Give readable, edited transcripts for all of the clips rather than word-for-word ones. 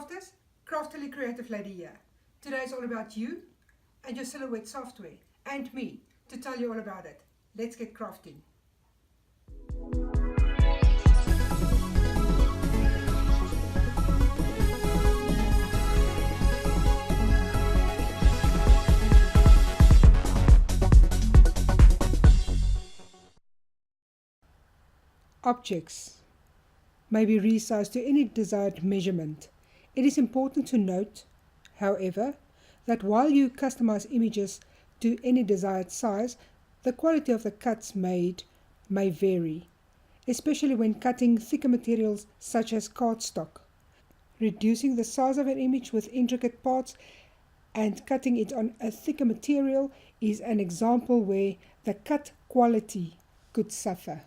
crafters, Craftily Creative Lady here. Today is all about you and your silhouette software and me to tell you all about it. Let's get crafting. Objects may be resized to any desired measurement. It is important to note, however, that while you customize images to any desired size, the quality of the cuts made may vary, especially when cutting thicker materials such as cardstock. Reducing the size of an image with intricate parts and cutting it on a thicker material is an example where the cut quality could suffer.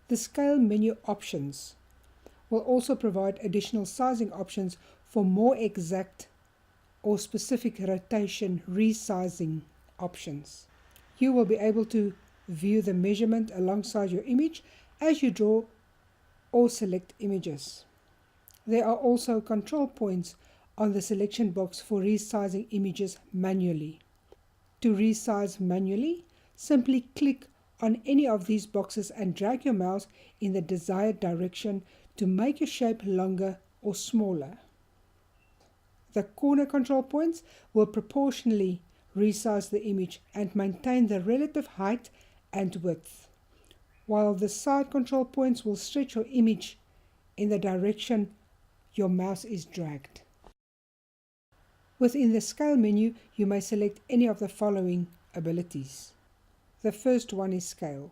The scale menu options will also provide additional sizing options for more exact or specific rotation resizing options. You will be able to view the measurement alongside your image as you draw or select images. There are also control points on the selection box for resizing images manually. To resize manually, simply click on any of these boxes and drag your mouse in the desired direction to make your shape longer or smaller. The corner control points will proportionally resize the image and maintain the relative height and width, while the side control points will stretch your image in the direction your mouse is dragged. Within the scale menu, you may select any of the following abilities. The first one is scale.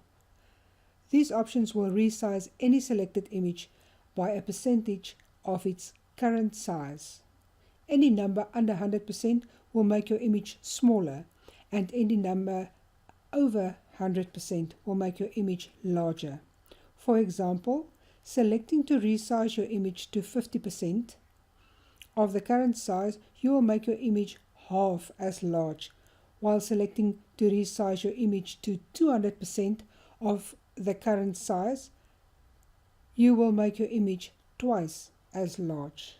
These options will resize any selected image by a percentage of its current size. Any number under 100% will make your image smaller, and any number over 100% will make your image larger. For example, selecting to resize your image to 50% of the current size, you will make your image half as large, while selecting to resize your image to 200% of the current size, you will make your image twice as large.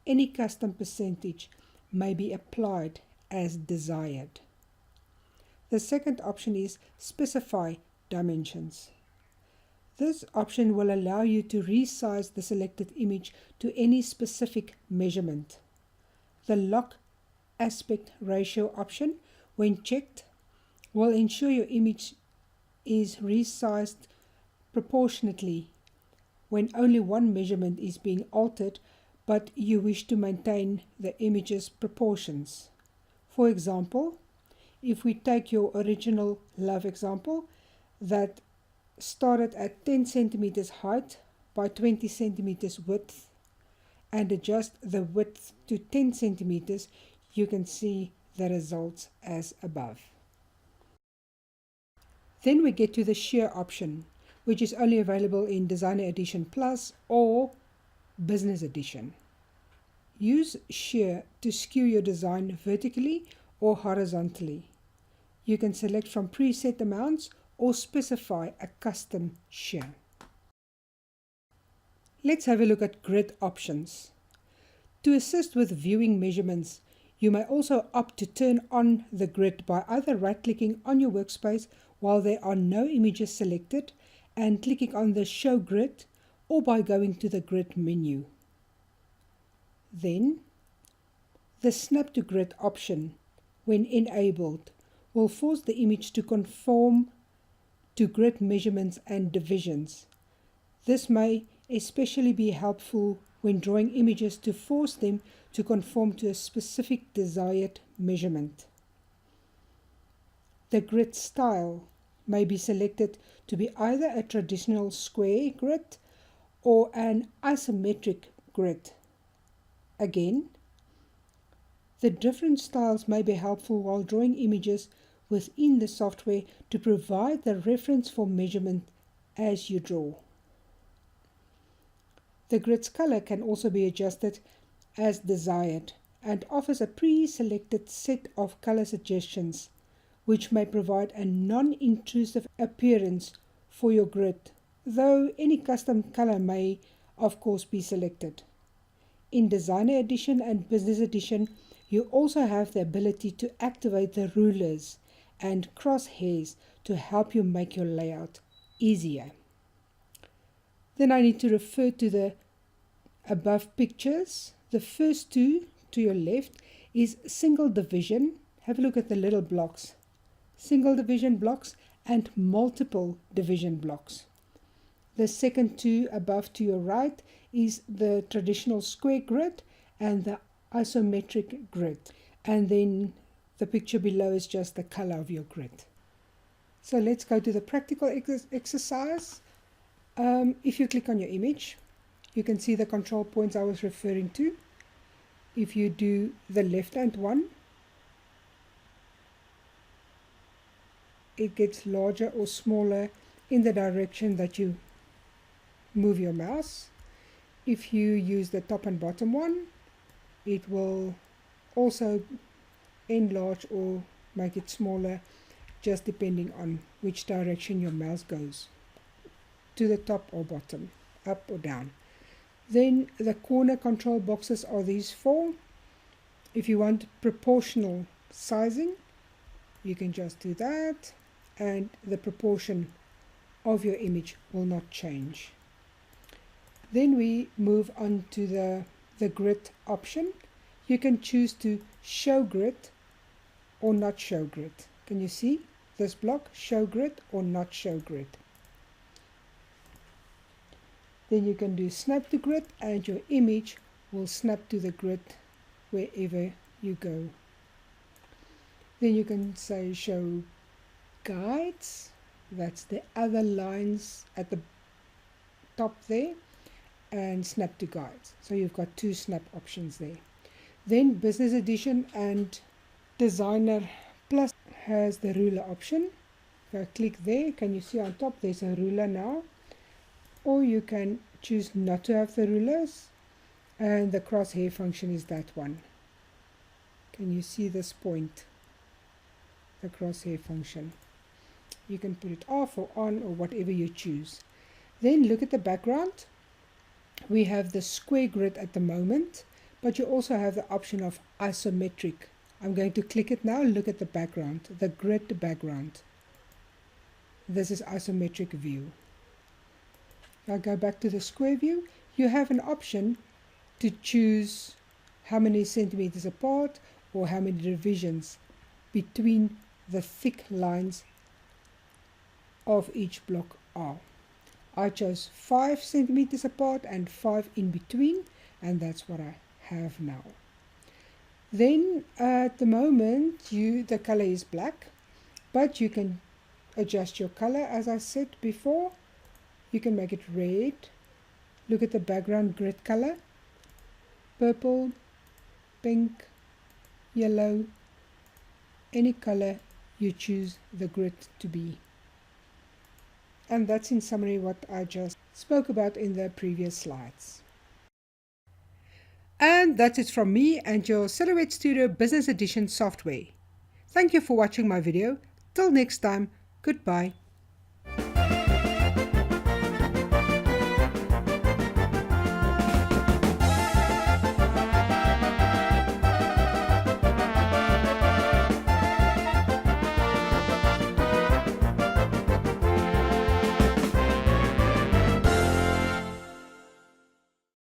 Any custom percentage may be applied as desired. The second option is specify dimensions. This option will allow you to resize the selected image to any specific measurement. The lock aspect ratio option, when checked, will ensure your image is resized proportionately when only one measurement is being altered, but you wish to maintain the image's proportions. For example, if we take your original love example that started at 10 centimeters height by 20 centimeters width and adjust the width to 10 centimeters, you can see the results as above. Then we get to the shear option, which is only available in Designer Edition Plus or Business Edition. Use shear to skew your design vertically or horizontally. You can select from preset amounts or specify a custom shear. Let's have a look at grid options. To assist with viewing measurements, you may also opt to turn on the grid by either right-clicking on your workspace while there are no images selected and clicking on the Show Grid, or by going to the Grid menu. Then, the Snap to Grid option, when enabled, will force the image to conform to grid measurements and divisions. This may especially be helpful when drawing images to force them to conform to a specific desired measurement. The grid style may be selected to be either a traditional square grid or an isometric grid. Again, the different styles may be helpful while drawing images within the software to provide the reference for measurement as you draw. The grid's color can also be adjusted as desired and offers a pre-selected set of color suggestions, which may provide a non-intrusive appearance for your grid, though any custom color may, of course, be selected. In Designer Edition and Business Edition, you also have the ability to activate the rulers and crosshairs to help you make your layout easier. Then I need to refer to the above pictures. The first two to your left is single division. Have a look at the little blocks. Single division blocks and multiple division blocks. The second two above to your right is the traditional square grid and the isometric grid. And then the picture below is just the color of your grid. So let's go to the practical exercise. If you click on your image, you can see the control points I was referring to. If you do the left-hand one, it gets larger or smaller in the direction that you move your mouse. If you use the top and bottom one, it will also enlarge or make it smaller, just depending on which direction your mouse goes, to the top or bottom, up or down. Then the corner control boxes are these four. If you want proportional sizing, you can just do that, and the proportion of your image will not change. Then we move on to the grid option. You can choose to show grid or not show grid. Can you see this block? Show grid or not show grid. Then you can do snap to grid, and your image will snap to the grid wherever you go. Then you can say show guides. That's the other lines at the top there, and snap to guides. So you've got two snap options there. Then Business Edition and Designer Plus has the ruler option. If I click there, can you see on top there's a ruler now? Or you can choose not to have the rulers, and the crosshair function is that one. Can you see this point? The crosshair function. You can put it off or on or whatever you choose. Then look at the background. We have the square grid at the moment, but you also have the option of isometric. I'm going to click it now. Look at the background, the grid background. This is isometric view. I'll go back to the square view. You have an option to choose how many centimeters apart or how many divisions between the thick lines of each block are. I chose 5 centimeters apart and 5 in between, and that's what I have now. Then at the moment the color is black, but you can adjust your color as I said before. You can make it red. Look at the background grid color. Purple, pink, yellow, any color you choose the grid to be. And that's in summary what I just spoke about in the previous slides. And that's it from me and your Silhouette Studio Business Edition software. Thank you for watching my video. Till next time, goodbye.